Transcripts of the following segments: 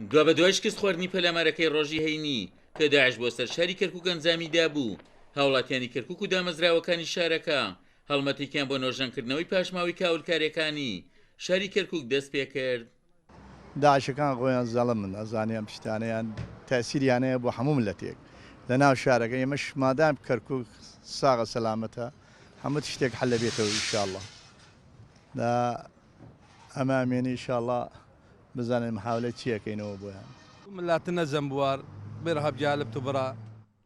دوا بە دوای شکست خواردنی پەلامارەکەی ڕۆژی هەینی کە داعش بۆ سەر شاری کەرکووک ئەنجامیدا بوو، هاوڵاتیانی کەرکووک و دامەزراوەکانی شارەکە هەڵمەتێکیان بۆ نۆژەنکردنەوەی پاشماوی کاولکاریەکانی شاری کەرکووک دەست پێ کرد. داعشەکان خۆیان زەڵم من ئەزانیان پشتانەیان تاسیریانەیە بۆ هەموو ملەتێک لە ناو شارەکە ئێمەش مادام کەرکووک ساغە سەلامەتە هەموو شتێک حەل بێتەوە ئینشاءڵڵا دا ئەمامێنی ئینشاءڵڵا بزانین محاولە چیەکەینەوە بۆیان ملاتنە زەمبوار بێرە هەبجالب تو بڕا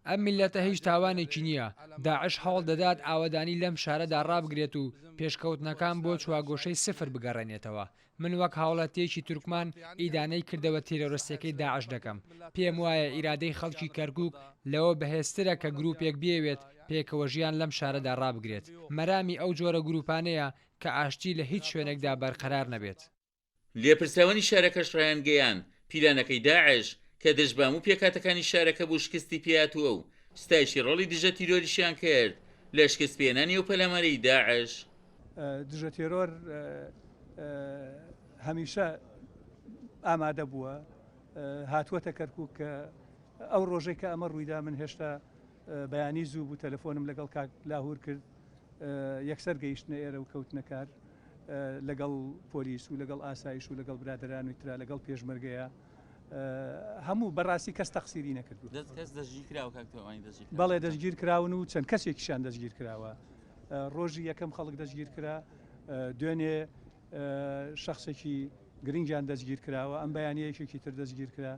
ئەم میلەتە هیچ تاوانێکی نییە. داعش هەوڵ دەدات ئاوەدانی لەم شارەدا ڕابگرێت و پێشکەوتنەکان بۆ چواگۆشەی سفر بگەڕێنێتەوە. من وەک هاوڵاتیەکی تورکمان ئیدانەی کردەوە تیرۆریستەکەی داعش دەکەم. پێم وایە ئیرادەی خەڵکی کەرکووک لەوە بەهێزترە کە گروپێک بێوێت پێکەوە ژیان لەم شارەدا ڕابگرێت. مەرامی ئەو جۆرە گروپانەیە کە ئاشتی لە هیچ شوێنێکدا بەرقەرار نەبێت. لێپرسراوانی شارەکەش ڕایانگەیان پیلانەکەی داعش کە دەشبام و پێکاتەکانی شارەکە بوو شکستی پێهاتووە و ستایشی ڕۆڵی دژە تیرۆریشیان کرد لە شکست پێێنانی و پەلامارەی داعش. دژە تێرۆر هەمیشە ئامادە بووە هاتووەتە کەرکووک کە ئەو ڕۆژێک کە ئەمە ڕوویدا من هێشتا بەیانی زوو بوو تەلەفۆنم لەگەڵ کاک لاهور کرد یەکسەر گەیشتنە ئێرە و کەوتنە کار لەگەڵ پۆلیس و لەگەڵ ئاسایش و لەگەڵ برادران و ترا لەگەڵ پێشمەرگەیە هەموو بەڕاستی کەس تەقسیری نەکردو. بەڵێ دەستگیر کراون و چەند کەسێکیشان دەستگیر کراوە. ڕۆژی یەکەم خەڵک دەستگیر کرا دوێنێ شخصێکی گرنگیان دەستگیر کراوە ئەم بەیانەیەکێکی تر دەستگیر کرا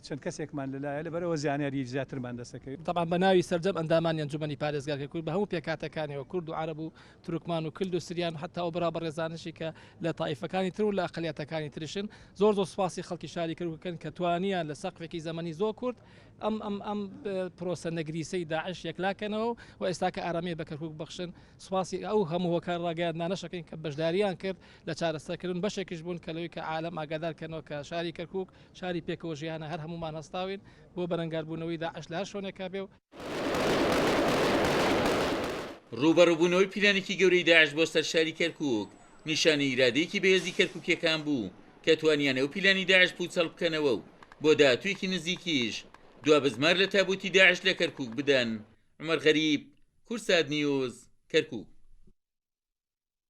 چەند کەسێکمان لەلایە لەبەرەوە زیانیاری زیاترمان دەسەکەوێت. طبعا بە ناوی سەرجەم ئەندامان ئەنجومەنی پارێزگاکە کورد بە هەموو پێکاتەکانیەوە کورد و عەرەب و تورکمان و کلد و سریان و حتا ئەو بەڕێزانشی کە لە تایفەکانی تر و لە ئەقلیەتەکانی ترشن زۆر سوپاسی خەڵکی شاری کەرکووکن کە توانیان لە سەقفێکی زەمەنی زۆر کورد ئەم پرۆسە نەگریسەی داعش یەکلاکەنەوە و ئێستا کە ئارامی بە کەرکووک بەخشن سوپاسی ئەو هەموو هۆکار ڕاگەیاندانەشەکەین کە بەشداریان کرد لە چارەسەرکردن بەشێکیش بوون کە لەوەی کە عالەم ئاگادارکەنەوە کە شاری کەرکووک شاری پێکەوە ژیانە هەر هەمومان هەستاوین بۆ بەرەنگاربوونەوەی داعش لە هەر شوێنێکا بێ و ڕوبەڕووبوونەوەی پیلانێکی گەورەی داعش بۆ سەر شاری کەرکووک نیشانەی ئیرادەیەکی بەهێزی کەرکووکیەکان بوو کە توانیانە و پیلانی داعش پوچەڵ بکەنەوە و بۆ داهاتوویەکی نزیکیش دوا بزمار لە تابوتی داعش لە کەرکووک بدەن. عومەر غەریب، کورسات نیوز، کەرکووک.